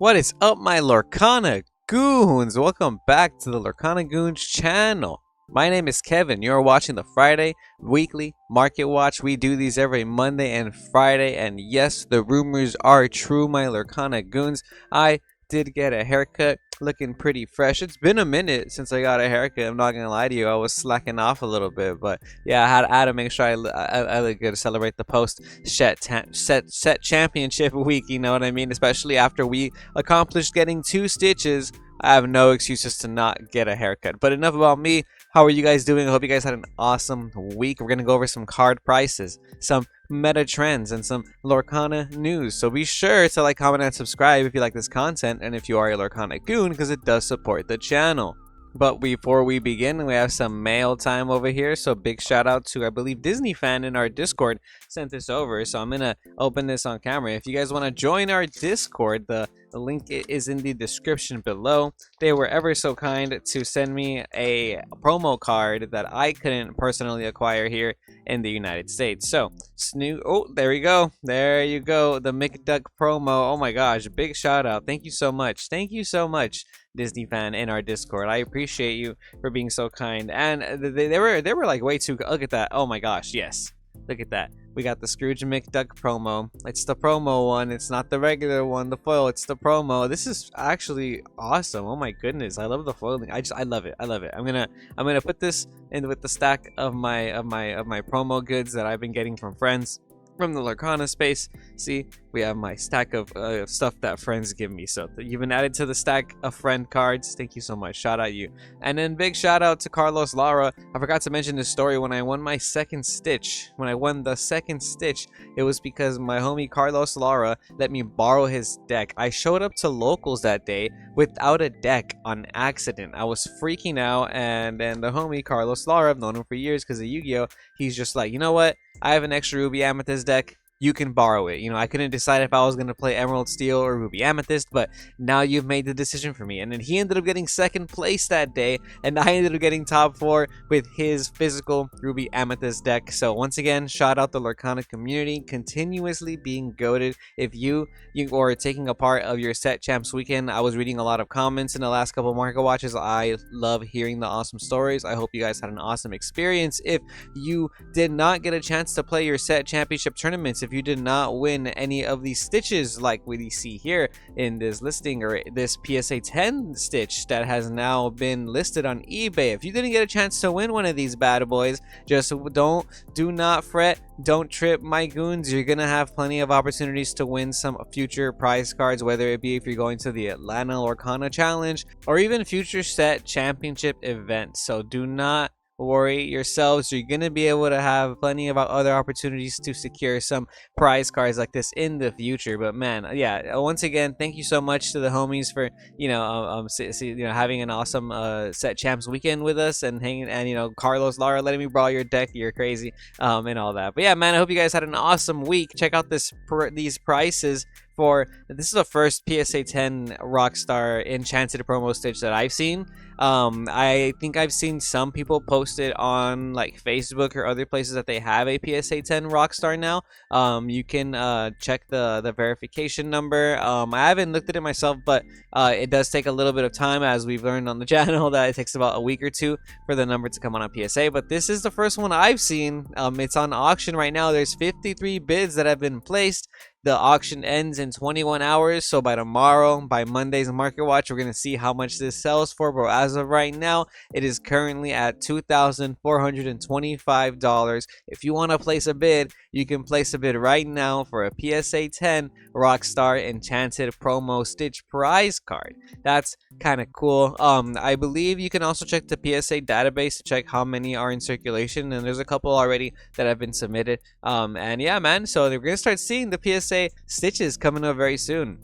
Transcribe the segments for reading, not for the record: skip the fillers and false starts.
What is up, my Lorcana Goons? Welcome back to the Lorcana Goons channel. My name is Kevin. You're watching the Friday Weekly Market Watch. We do these every Monday and Friday, and yes, the rumors are true, my Lorcana Goons. I did get a haircut, looking pretty fresh. It's been a minute since I got a haircut. I'm not gonna lie to you, I was slacking off a little bit, but yeah, I had to make sure I look good to celebrate the post set championship week. You know what I mean? Especially after we accomplished getting 2 stitches. I have no excuses to not get a haircut. But enough about me. How are you guys doing? I hope you guys had an awesome week. We're gonna go over some card prices, some meta trends, and some Lorcana news. So be sure to like, comment, and subscribe if you like this content, and if you are a Lorcana Goon, because it does support the channel. But before we begin, we have some mail time over here. So big shout out to, I believe, Disney fan in our Discord sent this over. So I'm gonna open this on camera. If you guys want to join our Discord, the link is in the description below. They were ever so kind to send me a promo card that I couldn't personally acquire here in the United States. So oh, there we go. There you go. The McDuck promo. Oh my gosh, big shout out. Thank you so much. Thank you so much, Disney fan in our Discord. I appreciate you for being so kind. And they were like way too. Look at that. Oh my gosh, yes. Look at that. We got the Scrooge McDuck promo. It's the promo one. It's not the regular one, the foil. It's the promo. This is actually awesome. Oh my goodness, I love the foiling. I love it. I love it. I'm gonna put this in with the stack of my promo goods that I've been getting from friends from the Lorcana space. See, we have my stack of stuff that friends give me. So you've been added to the stack of friend cards. Thank you so much. Shout out you. And then big shout out to Carlos Lara. I forgot to mention this story. When I won my second stitch, it was because my homie Carlos Lara let me borrow his deck. I showed up to locals that day without a deck on accident. I was freaking out, and then the homie Carlos Lara, I've known him for years because of Yu-Gi-Oh, he's just like, you know what, I have an extra Ruby Amethyst deck, you can borrow it. You know, I couldn't decide if I was going to play Emerald Steel or Ruby Amethyst, but now you've made the decision for me. And then he ended up getting second place that day, and I ended up getting top 4 with his physical Ruby Amethyst deck. So once again, shout out the Lorcana community, continuously being goated. If you are taking a part of your set champs weekend, I was reading a lot of comments in the last couple of market watches. I love hearing the awesome stories. I hope you guys had an awesome experience. If you did not get a chance to play your set championship tournaments, if you did not win any of these stitches like we see here in this listing, or this PSA 10 stitch that has now been listed on eBay, if you didn't get a chance to win one of these bad boys, just do not fret, don't trip, my goons. You're gonna have plenty of opportunities to win some future prize cards, whether it be if you're going to the Atlanta Lorcana Challenge or even future set championship events. So do not worry yourselves, you're gonna be able to have plenty of other opportunities to secure some prize cards like this in the future. But man, yeah, once again, thank you so much to the homies for having an awesome set champs weekend with us, and hanging, and Carlos Lara letting me borrow your deck. You're crazy, and all that. But yeah, man, I hope you guys had an awesome week. Check out these prices. This is the first PSA 10 Rockstar Enchanted promo stitch that I've seen. I think I've seen some people post it on like Facebook or other places that they have a PSA 10 Rockstar now. You can check the verification number. I haven't looked at it myself, but it does take a little bit of time, as we've learned on the channel, that it takes about a week or two for the number to come on PSA. But this is the first one I've seen. It's on auction right now. There's 53 bids that have been placed. The auction ends in 21 hours, so by tomorrow, by Monday's Market Watch, we're going to see how much this sells for. But as of right now, it is currently at $2,425. If you want to place a bid, you can place a bid right now for a PSA 10 Rockstar Enchanted promo stitch prize card. That's kind of cool. I believe you can also check the PSA database to check how many are in circulation, and there's a couple already that have been submitted. And yeah, man, so we're going to start seeing the PSA stitches coming up very soon.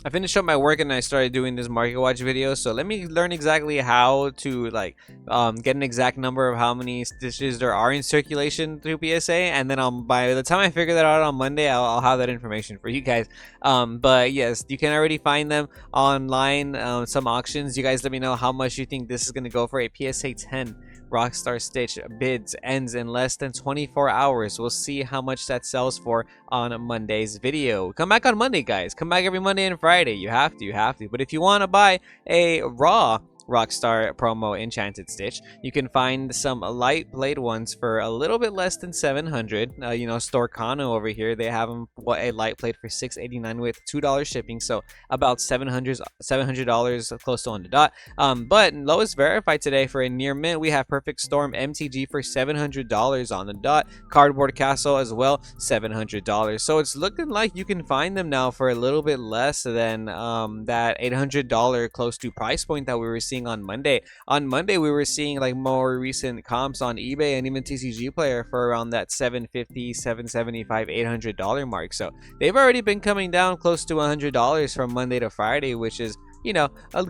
I finished up my work and I started doing this market watch video, so let me learn exactly how to get an exact number of how many stitches there are in circulation through PSA, and then by the time I figure that out on Monday, I'll have that information for you guys. But yes, you can already find them online, some auctions. You guys let me know how much you think this is going to go for a PSA 10 Rockstar Stitch bids ends in less than 24 hours. We'll see how much that sells for on Monday's video. Come back on Monday, guys. Come back every Monday and Friday. You have to. But if you want to buy a raw Rockstar promo Enchanted Stitch, you can find some light blade ones for a little bit less than 700. Lorcana over here, they have them a light blade for $6.89 with $2 shipping, so about $700 close to on the dot. But lowest verified today for a near mint, we have Perfect Storm MTG for $700 on the dot. Cardboard Castle as well, $700. So it's looking like you can find them now for a little bit less than that $800 close to price point that we were seeing on Monday. On Monday, we were seeing like more recent comps on eBay and even TCG Player for around that $750, $775, $800 mark. So they've already been coming down close to $100 from Monday to Friday, which is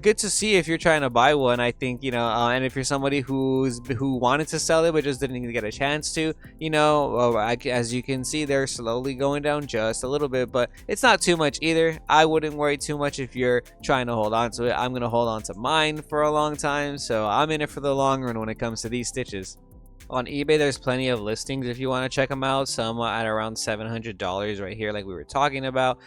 good to see if you're trying to buy one. I think, and if you're somebody who wanted to sell it but just didn't get a chance to, as you can see, they're slowly going down just a little bit, but it's not too much either. I wouldn't worry too much if you're trying to hold on to it. I'm going to hold on to mine for a long time, so I'm in it for the long run when it comes to these stitches. On eBay, there's plenty of listings if you want to check them out. Some at around $700 right here, like we were talking about.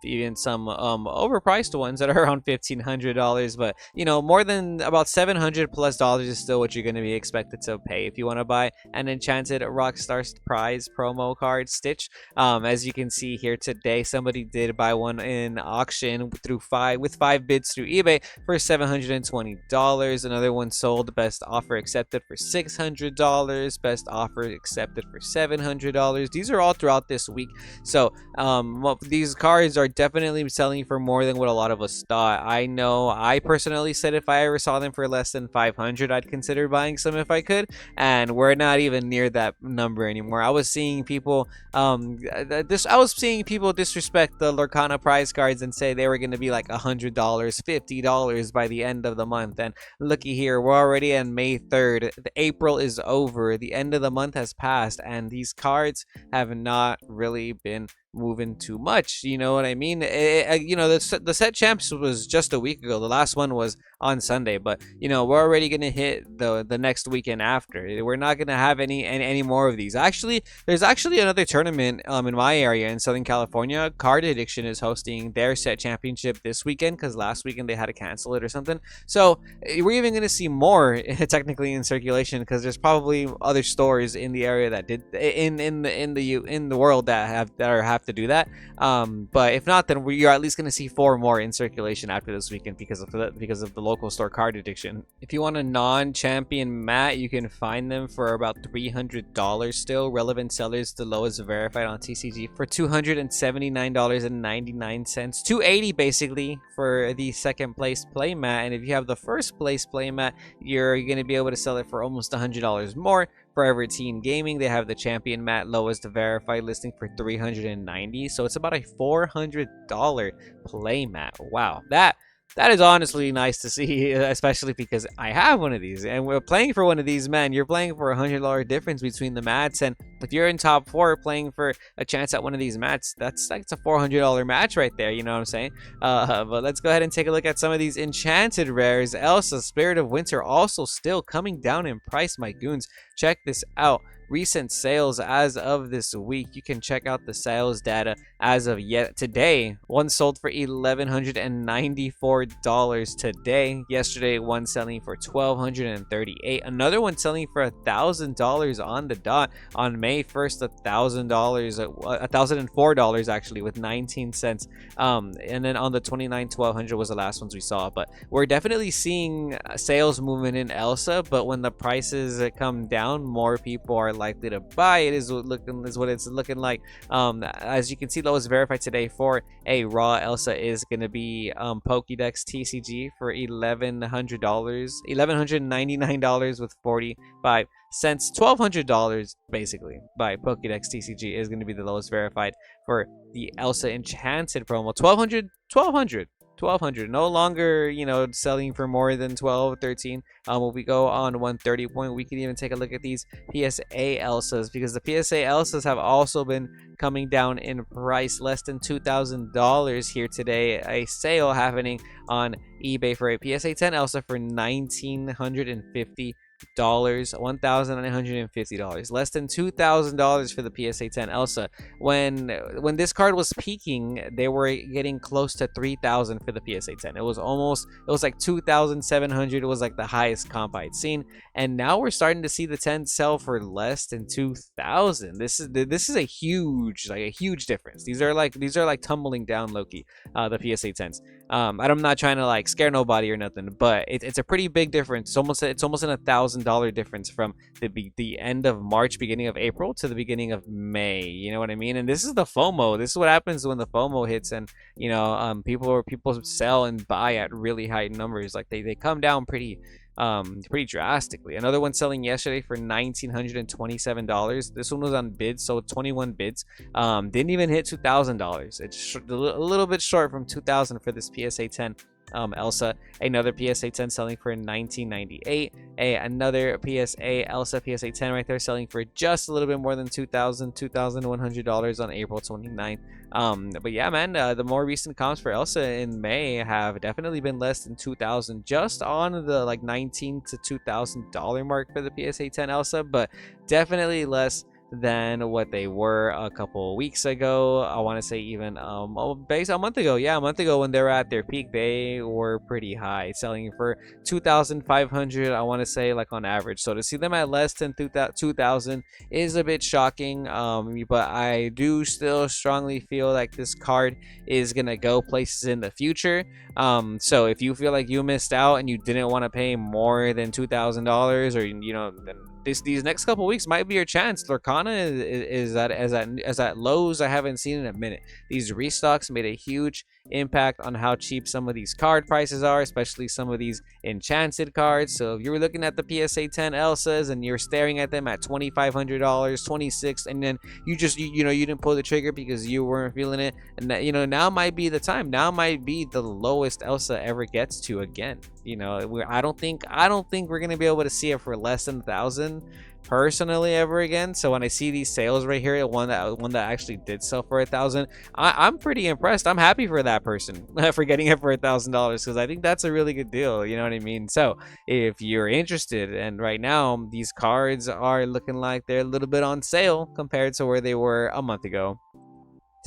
Even some overpriced ones that are around $1,500. But more than about $700+ is still what you're going to be expected to pay if you want to buy an Enchanted Rockstar Prize promo card Stitch. As you can see here today, somebody did buy one in auction with 5 bids through eBay for $720. Another one sold, best offer accepted for $600. Best offer accepted for $700. These are all throughout this week, so these cards are definitely selling for more than what a lot of us thought. I know I personally said if I ever saw them for less than 500, I'd consider buying some if I could, and we're not even near that number anymore. I was seeing people disrespect the Lorcana prize cards and say they were going to be like $100, $50 by the end of the month. And looky here, we're already on May 3rd. April is over. The end of the month has passed, and these cards have not really been moving too much. You know what I mean? The set champs was just a week ago. The last one was on Sunday, but we're already gonna hit the next weekend after. We're not gonna have any more of these. Actually, there's actually another tournament in my area in Southern California. Card Addiction is hosting their set championship this weekend because last weekend they had to cancel it or something. So we're even gonna see more technically in circulation because there's probably other stores in the area that did in the world that have to do that. But if not, then you're at least going to see 4 more in circulation after this weekend because of the local store Card Addiction. If you want a non-champion mat, you can find them for about $300 still. Relevant sellers, the lowest verified on TCG for $279.99. $280 basically for the second place playmat, and if you have the first place playmat, you're going to be able to sell it for almost $100 more. Forever Team Gaming, they have the champion mat lowest verified listing for $390, so it's about a $400 playmat. Wow, that is honestly nice to see, especially because I have one of these and we're playing for one of these. Man, you're playing for $100 difference between the mats, and if you're in top 4 playing for a chance at one of these mats, that's like, it's a $400 match right there, you know what I'm saying? But let's go ahead and take a look at some of these enchanted rares. Elsa, Spirit of Winter, also still coming down in price, my goons. Check this out. Recent sales as of this week. You can check out the sales data as of today. One sold for $1,194 today. Yesterday, one selling for $1,238. Another one selling for $1,000 on the dot. On May 1st, $1,004 actually with 19 cents. And then on the 29th, $1,200 was the last ones we saw. But we're definitely seeing sales movement in Elsa. But when the prices come down, more people are likely to buy it. Is what it's looking like. As you can see, lowest verified today for a raw Elsa is going to be Pokédex TCG for $1,199 with 45 cents. $1,200 basically by Pokédex TCG is going to be the lowest verified for the Elsa Enchanted promo. $1,200. No longer, selling for more than 12, 13. When we go on 130 point, we can even take a look at these PSA Elsas, because the PSA Elsas have also been coming down in price. Less than $2,000 here today. A sale happening on eBay for a PSA 10 Elsa for $1,950. $1,950, less than $2,000 for the PSA 10 Elsa. When this card was peaking, they were getting close to 3,000 for the PSA 10. It was like 2,700. It was like the highest comp I'd seen, and now we're starting to see the 10 sell for less than 2,000. This is a huge difference. These are like tumbling down, Loki. The PSA 10s. I'm not trying to like scare nobody or nothing, but it's a pretty big difference. It's almost an $1,000 difference from the end of March, beginning of April to the beginning of May. You know what I mean? And this is the FOMO. This is what happens when the FOMO hits, and people sell and buy at really high numbers. Like they come down pretty drastically. Another one selling yesterday for $1,927. This one was on bids, so 21 bids. Didn't even hit $2,000. It's a little bit short from 2,000 for this PSA 10 Elsa. Another PSA 10 selling for $1,998. Another PSA Elsa PSA 10 right there selling for just a little bit more than $2,100 on April 29th. But yeah, man, the more recent comps for Elsa in May have definitely been less than 2,000, just on the like $19 to $2,000 mark for the PSA 10 Elsa, but definitely less than what they were a couple weeks ago. I want to say even based a month ago. Yeah, a month ago when they were at their peak, they were pretty high, selling for 2,500. I want to say like on average. So to see them at less than 2,000 is a bit shocking. But I do still strongly feel like this card is gonna go places in the future. So if you feel like you missed out and you didn't want to pay more than $2,000, or then these next couple weeks might be your chance. Lorcana is at lows I haven't seen in a minute. These restocks made a huge impact on how cheap some of these card prices are, especially some of these enchanted cards. So if you were looking at the PSA 10 Elsas and you're staring at them at $2,500, $26, and then you didn't pull the trigger because you weren't feeling it, and that, now might be the time. Now might be the lowest Elsa ever gets to again. I don't think we're gonna be able to see it for less than 1,000 personally ever again. So when I see these sales right here, one that actually did sell for 1,000, I'm pretty impressed. I'm happy for that person for getting it for $1,000, because I think that's a really good deal. You know what I mean? So if you're interested, and right now these cards are looking like they're a little bit on sale compared to where they were a month ago.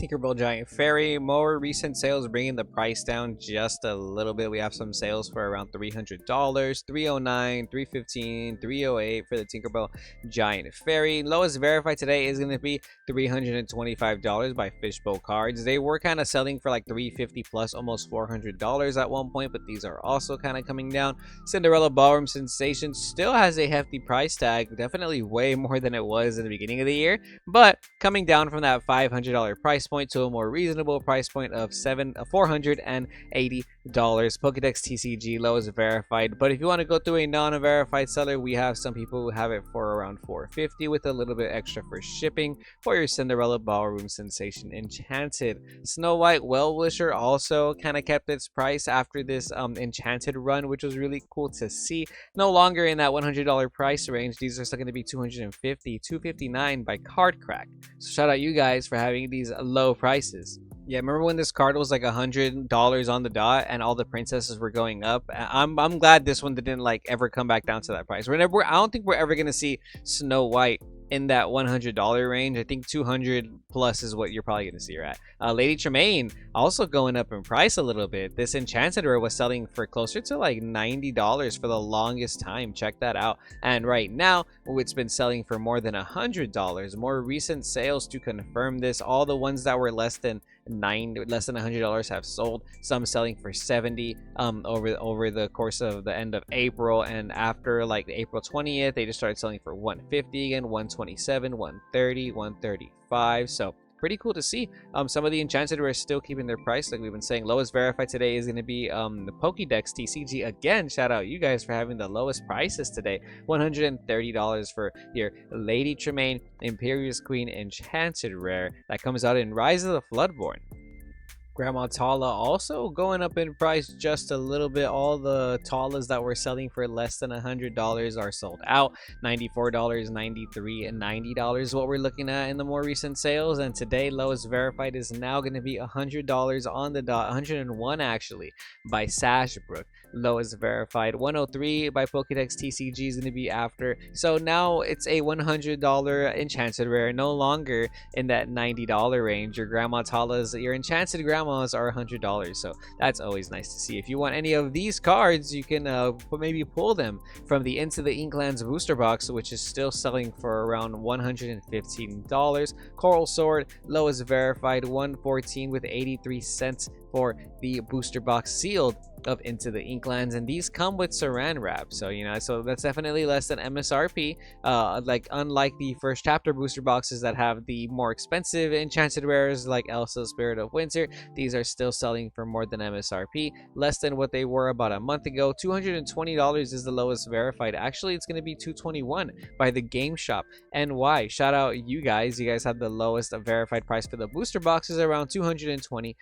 Tinkerbell Giant Fairy, more recent sales bringing the price down just a little bit. We have some sales for around $300, $309, $315, $308 for the Tinkerbell Giant Fairy. Lowest verified today is going to be $325 by Fishbowl Cards. They were kind of selling for like $350 plus, almost $400 at one point, but these are also kind of coming down. Cinderella Ballroom Sensation still has a hefty price tag, definitely way more than it was in the beginning of the year, but coming down from that $500 price point to a more reasonable price point of $480. Pokédex TCG lowest verified, but if you want to go through a non-verified seller, we have some people who have it for around $450 with a little bit extra for shipping for your Cinderella Ballroom Sensation Enchanted. Snow White Well-Wisher also kind of kept its price after this Enchanted run, which was really cool to see. No longer in that $100 price range. These are still going to be $250, $259 by Card Crack. So shout out you guys for having these low prices. Yeah, remember when this card was like $100 on the dot and all the princesses were going up? I'm glad this one didn't like ever come back down to that price. I don't think we're ever gonna see Snow White in that $100 range. I think 200 plus is what you're probably gonna see her at. Lady Tremaine also going up in price a little bit. This Enchanted rare was selling for closer to like $90 for the longest time. Check that out. And right now it's been selling for more than $100. More recent sales to confirm this. All the ones that were less than $100 have sold. Some selling for $70 over the course of the end of April, and after like April 20th they just started selling for $150 again, $127, $130, $135. So pretty cool to see. Some of the enchanted are still keeping their price, like we've been saying. Lowest verified today is going to be the Pokédex TCG. Again, shout out you guys for having the lowest prices today. $130 for your Lady Tremaine Imperious Queen Enchanted rare that comes out in Rise of the Floodborn. Grandma Tala also going up in price just a little bit. All the Talas that were selling for less than $100 are sold out. $94, $93, and $90 what we're looking at in the more recent sales. And today, lowest verified is now going to be $100 on the dot, 101 actually, by Sashbrook. Lowest verified 103 by Pokédex TCG is going to be after. So now it's a $100 enchanted rare, no longer in that $90 range. Your Grandma Talas, your enchanted grandmas are $100, so that's always nice to see. If you want any of these cards, you can maybe pull them from the Into the Inklands booster box, which is still selling for around $115. Coral Sword, lowest verified 114 with 83 cents for the booster box sealed of Into the Inklands, and these come with saran wrap, so so that's definitely less than MSRP. Like unlike the first chapter booster boxes that have the more expensive enchanted rares like Elsa Spirit of Winter, these are still selling for more than MSRP, less than what they were about a month ago. $220 is the lowest verified. Actually, it's going to be $221 by the Game Shop NY. Shout out you guys have the lowest verified price for the booster boxes, around $220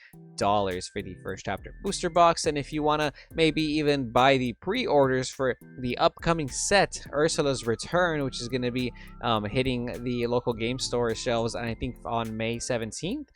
for the first chapter booster box. And if you want to maybe even buy the pre-orders for the upcoming set Ursula's Return, which is going to be hitting the local game store shelves, I think on May 17th,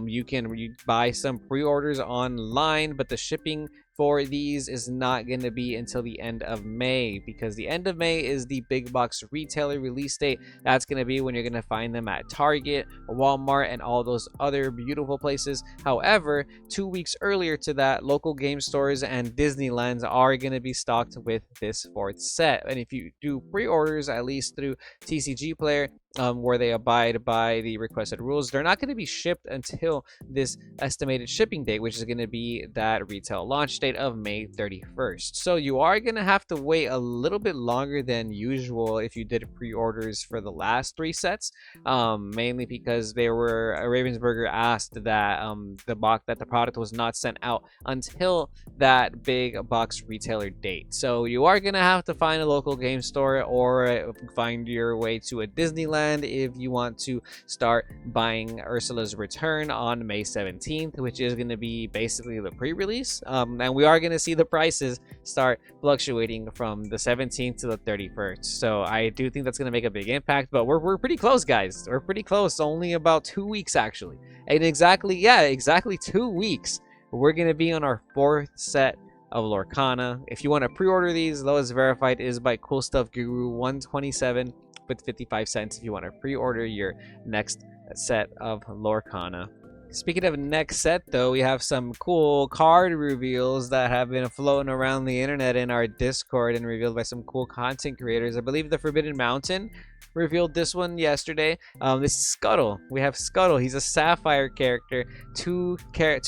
you can buy some pre-orders online, but the shipping for these is not going to be until the end of May, because the end of May is the big box retailer release date. That's going to be when you're going to find them at Target, Walmart, and all those other beautiful places. However, 2 weeks earlier to that, local game stores and Disneylands are going to be stocked with this fourth set. And if you do pre-orders, at least through TCG Player, where they abide by the requested rules, they're not going to be shipped until this estimated shipping date, which is going to be that retail launch date of May 31st. So you are going to have to wait a little bit longer than usual if you did pre-orders for the last 3 sets, mainly because they were Ravensburger asked that the product was not sent out until that big box retailer date. So you are going to have to find a local game store or find your way to a Disneyland if you want to start buying Ursula's Return on May 17th, which is going to be basically the pre-release. And we are going to see the prices start fluctuating from the 17th to the 31st. So I do think that's going to make a big impact, but we're pretty close, guys. We're pretty close. Only about 2 weeks, actually. And exactly 2 weeks. We're going to be on our 4th set of Lorcana. If you want to pre-order these, lowest verified is by Cool Stuff Guru, 127 with 55 cents if you want to pre-order your next set of Lorcana. Speaking of next set, though, we have some cool card reveals that have been floating around the internet in our Discord and revealed by some cool content creators. I believe the Forbidden Mountain revealed this one yesterday. This is Scuttle. We have Scuttle. He's a Sapphire character, 2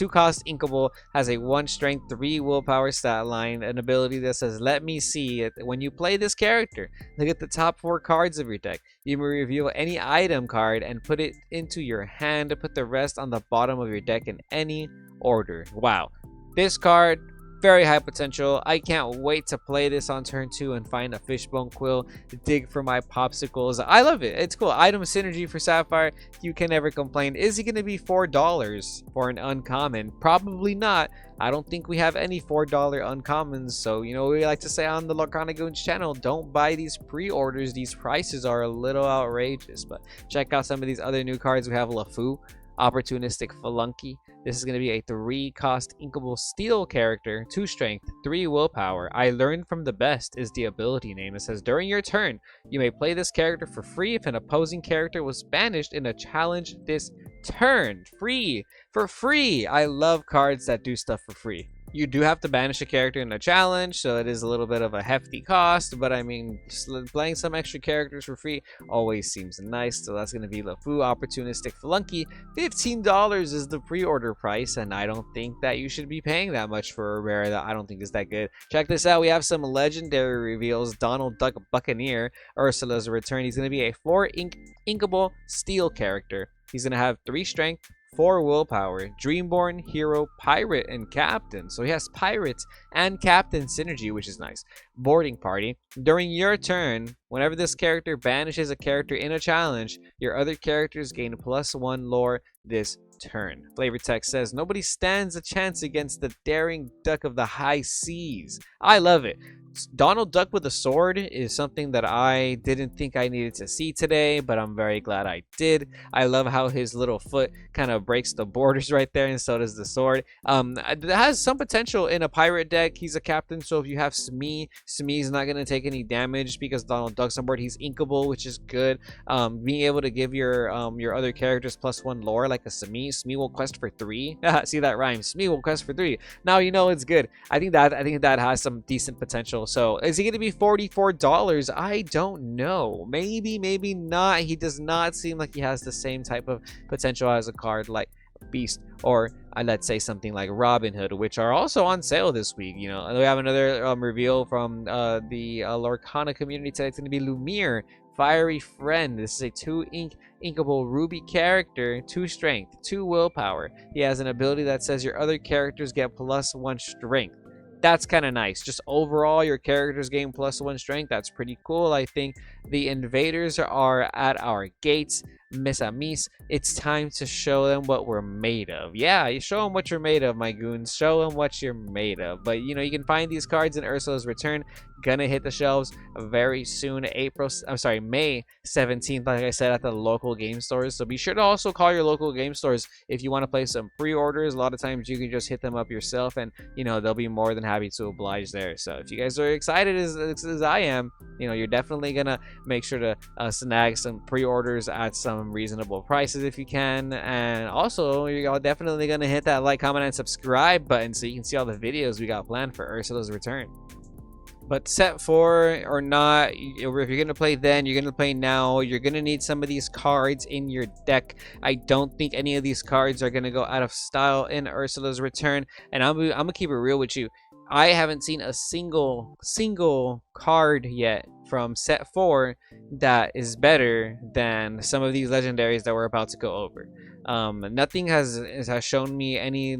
cost inkable, has a 1 strength, 3 willpower stat line, an ability that says, let me see it. When you play this character, look at the top 4 cards of your deck. You may reveal any item card and put it into your hand to put the rest on the bottom of your deck in any order. Wow. This card, very high potential. I can't wait to play this on turn 2 and find a Fishbone Quill to dig for my popsicles. I love it. It's cool. Item synergy for Sapphire. You can never complain. Is he going to be $4 for an uncommon? Probably not. I don't think we have any $4 uncommons. So, we like to say on the Lorcana Goons channel, don't buy these pre-orders. These prices are a little outrageous. But check out some of these other new cards. We have LeFou, Opportunistic Flunky. This is going to be a 3 cost inkable steel character, 2 strength, 3 willpower. I learned from the best is the ability name. It says during your turn, you may play this character for free if an opposing character was banished in a challenge this turn. For free. I love cards that do stuff for free. You do have to banish a character in a challenge, so it is a little bit of a hefty cost, but I mean, playing some extra characters for free always seems nice. So that's going to be LeFou, Opportunistic Flunky. $15 is the pre-order price, and I don't think that you should be paying that much for a rare that I don't think is that good. Check this out. We have some legendary reveals. Donald Duck Buccaneer, Ursula's Return. He's going to be a 4 inkable steel character. He's going to have 3 strength, 4 willpower, Dreamborn, Hero, Pirate, and Captain. So he has Pirates and Captain synergy, which is nice. Boarding Party. During your turn, whenever this character banishes a character in a challenge, your other characters gain +1 lore this Return. Flavor text says, nobody stands a chance against the daring duck of the high seas. I love it. Donald Duck with a sword is something that I didn't think I needed to see today, but I'm very glad I did. I love how his little foot kind of breaks the borders right there, and so does the sword. It has some potential in a pirate deck. He's a captain, so if you have Smee's not going to take any damage because Donald Duck's on board. He's inkable, which is good. Being able to give your other characters +1 lore like a Smee will quest for 3. See that rhyme? Smee will quest for 3. Now you know it's good. I think that has some decent potential. So is he going to be $44? I don't know. Maybe not. He does not seem like he has the same type of potential as a card like Beast or let's say something like Robin Hood, which are also on sale this week. You know, we have another reveal from the Lorcana community today. It's going to be Lumiere, Fiery Friend. This is a 2 inkable ruby character, 2 strength, 2 willpower. He has an ability that says your other characters get +1 strength. That's kind of nice. Just overall, your characters gain +1 strength. That's pretty cool. I think the invaders are at our gates. Mis amis, it's time to show them what we're made of. Yeah, you show them what you're made of, my goons. Show them what you're made of. But you know, you can find these cards in Ursula's Return. Gonna hit the shelves very soon. May 17th, like I said, at the local game stores. So be sure to also call your local game stores if you want to place some pre-orders. A lot of times you can just hit them up yourself, and you know they'll be more than happy to oblige there. So if you guys are excited as I am, you know, you're definitely gonna make sure to snag some pre-orders at some reasonable prices if you can. And also you're definitely gonna hit that like, comment, and subscribe button so you can see all the videos we got planned for Ursula's Return. But set 4 or not, if you're going to play then, you're going to play now, you're going to need some of these cards in your deck. I don't think any of these cards are going to go out of style in Ursula's Return. And I'm going to keep it real with you. I haven't seen a single card yet from set 4 that is better than some of these legendaries that we're about to go over. Nothing has shown me any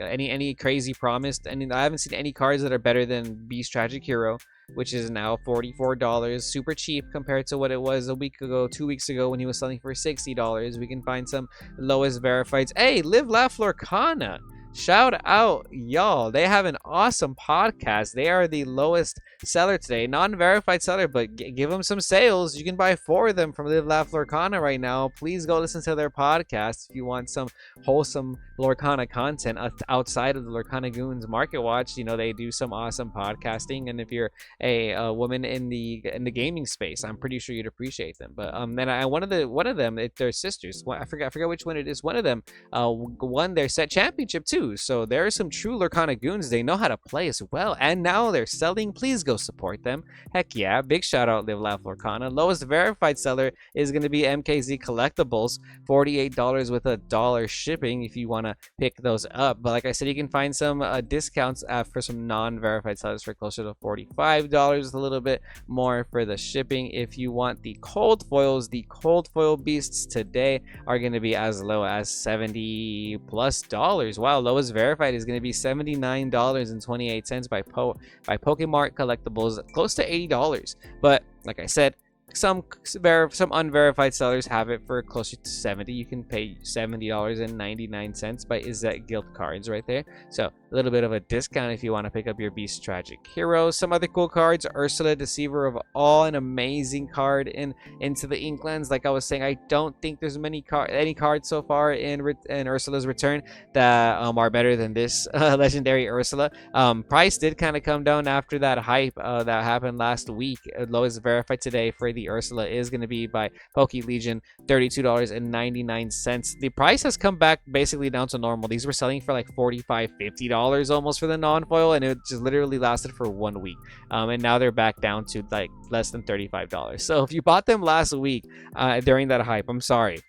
any crazy promise, and I haven't seen any cards that are better than Beast Tragic Hero, which is now $44, super cheap compared to what it was a week ago, 2 weeks ago when he was selling for $60. We can find some lowest verifieds. Hey, Live Laugh Lorcana, shout out y'all. They have an awesome podcast. They are the lowest seller today, non-verified seller, but give them some sales. You can buy 4 of them from Live Laugh Lorcana right now. Please go listen to their podcast if you want some wholesome Lorcana content outside of the Lorcana Goons Market Watch. You know, they do some awesome podcasting, and if you're a woman in the gaming space, I'm pretty sure you'd appreciate them. But then one of them, they're sisters. I forget which one it is. One of them won their set championship too. So there are some true Lorcana Goons. They know how to play as well, and now they're selling. Please go support them. Heck yeah, big shout out Live Laugh Lorcana. Lowest verified seller is going to be MKZ Collectibles, $48 with $1 shipping if you want to pick those up. But like I said, you can find some discounts for some non-verified sellers for closer to $45, a little bit more for the shipping. If you want the cold foils, the cold foil beasts today are going to be as low as $70+ Wow, lowest verified is going to be $79.28 by Pokemart Collectibles, close to $80. But like I said, some unverified sellers have it for closer to $70. You can pay $70.99 by Izzet Guild cards right there. So a little bit of a discount if you want to pick up your Beast Tragic Hero. Some other cool cards: Ursula, Deceiver of All, an amazing card into the Inklands. Like I was saying, I don't think there's any cards so far in Ursula's Return that are better than this legendary Ursula. Price did kind of come down after that hype that happened last week. Lowest verified today for the Ursula is going to be by Poke Legion, $32.99. The price has come back basically down to normal. These were selling for like $45-50 almost for the non-foil, and it just literally lasted for 1 week. And now they're back down to like less than $35. So if you bought them last week during that hype, I'm sorry,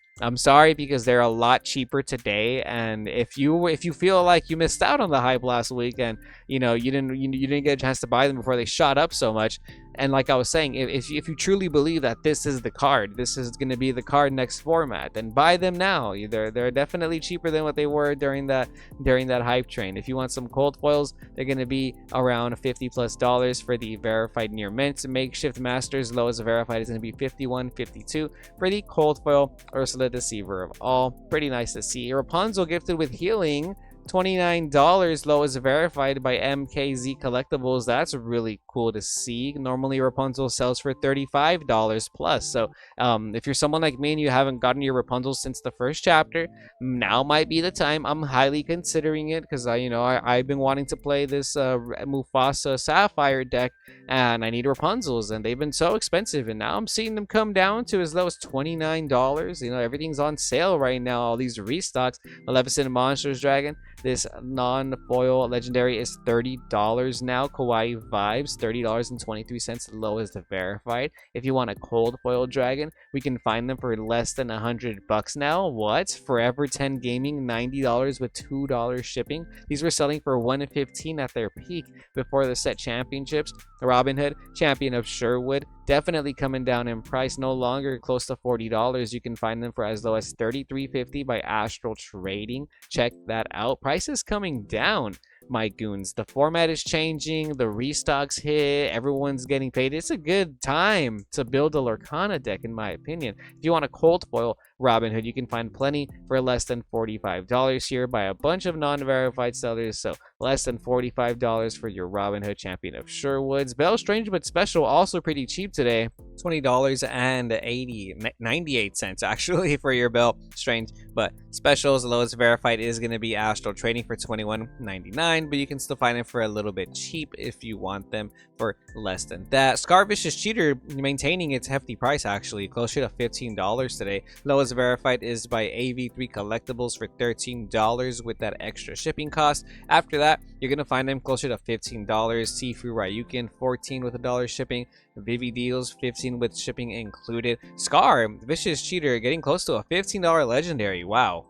because they're a lot cheaper today. And if you feel like you missed out on the hype last week and you didn't get a chance to buy them before they shot up so much, And like I was saying, if you truly believe that this is the card, this is going to be the card next format, then buy them now. They're definitely cheaper than what they were during that hype train. If you want some cold foils, they're going to be around $50+ for the verified near mint. Makeshift masters, lowest verified is going to be 51, 52 for the cold foil Ursula Deceiver of all. Pretty nice to see. Rapunzel gifted with healing, $29, lowest verified by MKZ Collectibles. That's really cool to see. Normally Rapunzel sells for $35 plus. So if you're someone like me and you haven't gotten your Rapunzel since the first chapter, now might be the time. I'm highly considering it because I've been wanting to play this Mufasa Sapphire deck, and I need Rapunzels, and they've been so expensive, and now I'm seeing them come down to as low as $29. Everything's on sale right now. All these restocks. Maleficent Monsters Dragon, this non-foil legendary, is $30 now. Kawaii Vibes, $30.23, lowest verified. If you want a cold foil dragon, we can find them for less than $100 now. What? Forever 10 Gaming, $90 with $2 shipping. These were selling for $115 at their peak before the set championships. Robin Hood, Champion of Sherwood, definitely coming down in price, no longer close to $40. You can find them for as low as $33.50 by Astral Trading. Check that out. Prices coming down, my goons. The format is changing, the restocks hit, everyone's getting paid. It's a good time to build a Lorcana deck, in my opinion. If you want a cold foil Robin Hood, you can find plenty for less than $45 here by a bunch of non-verified sellers. So less than $45 for your Robin Hood Champion of Sherwoods. Bell Strange but Special, also pretty cheap today. $20.98 actually for your Bell Strange. But Specials, the lowest verified is going to be Astral Trading for $21.99, but you can still find them for a little bit cheap if you want them for less than that. Scarvicious Cheater maintaining its hefty price, actually closer to $15 today. Lowest verified is by AV3 Collectibles for $13 with that extra shipping cost. After that, you're going to find them closer to $15. Sifu Ryukin, $14 with $1 shipping. Vivi Deals, $15 with shipping included. Scar Vicious Cheater getting close to a $15 legendary. Wow.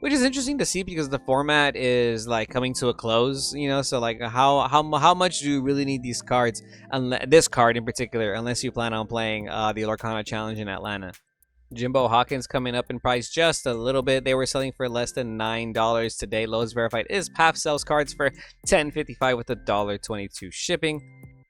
Which is interesting to see because the format is like coming to a close, so like how much do you really need these cards, this card in particular, unless you plan on playing the Lorcana Challenge in Atlanta. Jimbo Hawkins coming up in price just a little bit. They were selling for less than $9 today. Lowest verified is Paf sells cards for $10.55 with $1.22 shipping.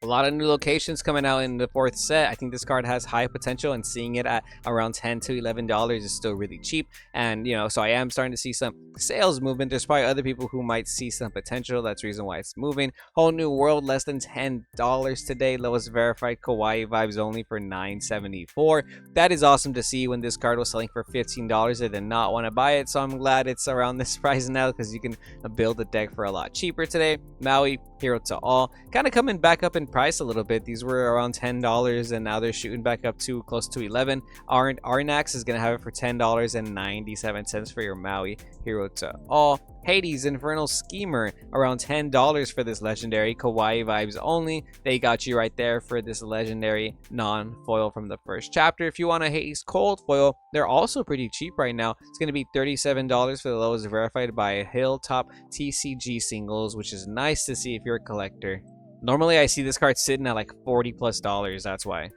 A lot of new locations coming out in the fourth set. I think this card has high potential, and seeing it at around $10 to $11 is still really cheap. And so I am starting to see some sales movement. There's probably other people who might see some potential. That's the reason why it's moving. Whole New World, less than $10 today. Lowest verified Kawaii Vibes only for $9.74. That is awesome to see. When this card was selling for $15, I did not want to buy it, so I'm glad it's around this price now because you can build a deck for a lot cheaper today. Maui, Hero to All, kind of coming back up in price a little bit. These were around $10 and now they're shooting back up to close to $11. Arnax is going to have it for $10.97 for your Maui Hero to All. Hades Infernal Schemer, around $10 for this legendary. Kawaii Vibes only. They got you right there for this legendary non-foil from the first chapter. If you want a Hades Cold Foil, they're also pretty cheap right now. It's going to be $37 for the lowest verified by Hilltop TCG Singles, which is nice to see if you're a collector. Normally I see this card sitting at like $40+, that's why.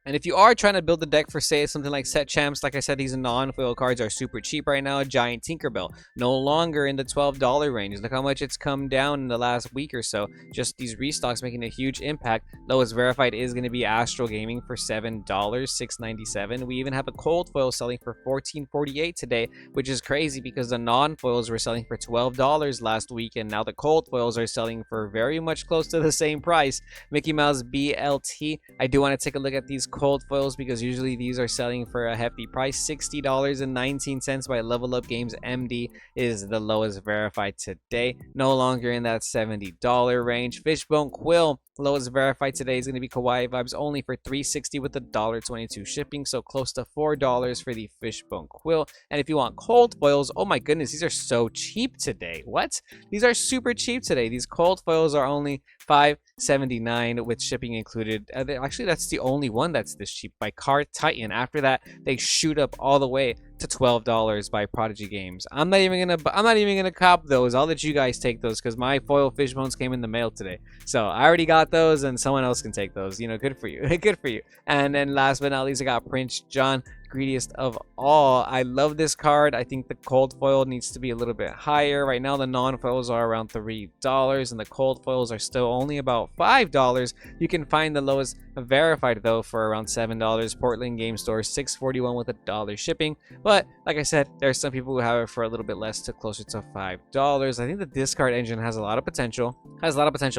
And if you are trying to build a deck for, say, something like Set Champs, like I said, these non-foil cards are super cheap right now. Giant Tinkerbell, no longer in the $12 range. Look how much it's come down in the last week or so. Just these restocks making a huge impact. Lowest verified is going to be Astral Gaming for $7, $6.97. We even have a cold foil selling for $14.48 today, which is crazy because the non-foils were selling for $12 last week, and now the cold foils are selling for very much close to the same price. Mickey Mouse BLT, I do want to take a look at these cold foils because usually these are selling for a hefty price. $60.19 by Level Up Games MD is the lowest verified today, no longer in that $70 range. Fishbone Quill, lowest verified today is going to be Kawaii Vibes only for $3.60 with $1.22 shipping, so close to $4 for the Fishbone Quill. And if you want cold foils, oh my goodness, these are so cheap today. What? These are super cheap today. These cold foils are only $5.79 with shipping included. Actually, that's the only one that's this cheap by Car Titan. After that, they shoot up all the way to $12 by Prodigy Games. I'm not even gonna cop those. I'll let you guys take those because my foil fish bones came in the mail today. So I already got those, and someone else can take those. You know, good for you. Good for you. And then last but not least, I got Prince John, greediest of all. I love this card. I think the cold foil needs to be a little bit higher. Right now the non-foils are around $3 and the cold foils are still only about $5. You can find the lowest verified though for around $7. Portland Game Store $6.41 with $1 shipping. But like I said, there's some people who have it for a little bit less, to closer to $5. I think the discard engine has a lot of potential.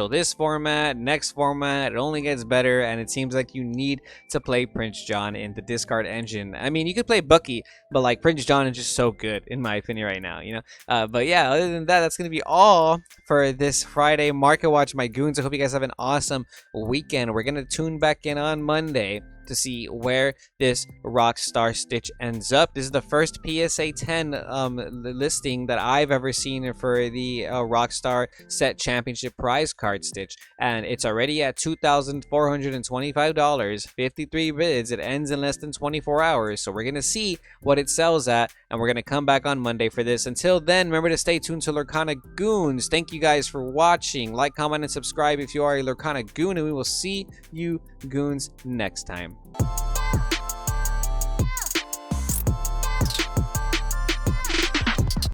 This format, next format, it only gets better, and it seems like you need to play Prince John in the discard engine. I mean, you could play Bucky, but like Prince John is just so good in my opinion right now, you know. But yeah, other than that, that's gonna be all for this Friday Market Watch, my goons. I hope you guys have an awesome weekend. We're gonna tune back in on Monday to see where this Rockstar Stitch ends up. This is the first PSA 10 listing that I've ever seen for the Rockstar Set Championship prize card Stitch, and it's already at $2,425, 53 bids. It ends in less than 24 hours, so we're gonna see what it sells at, and we're gonna come back on Monday for this. Until then, remember to stay tuned to Lorcana Goons. Thank you guys for watching. Like, comment, and subscribe if you are a Lorcana Goon, and we will see you goons next time.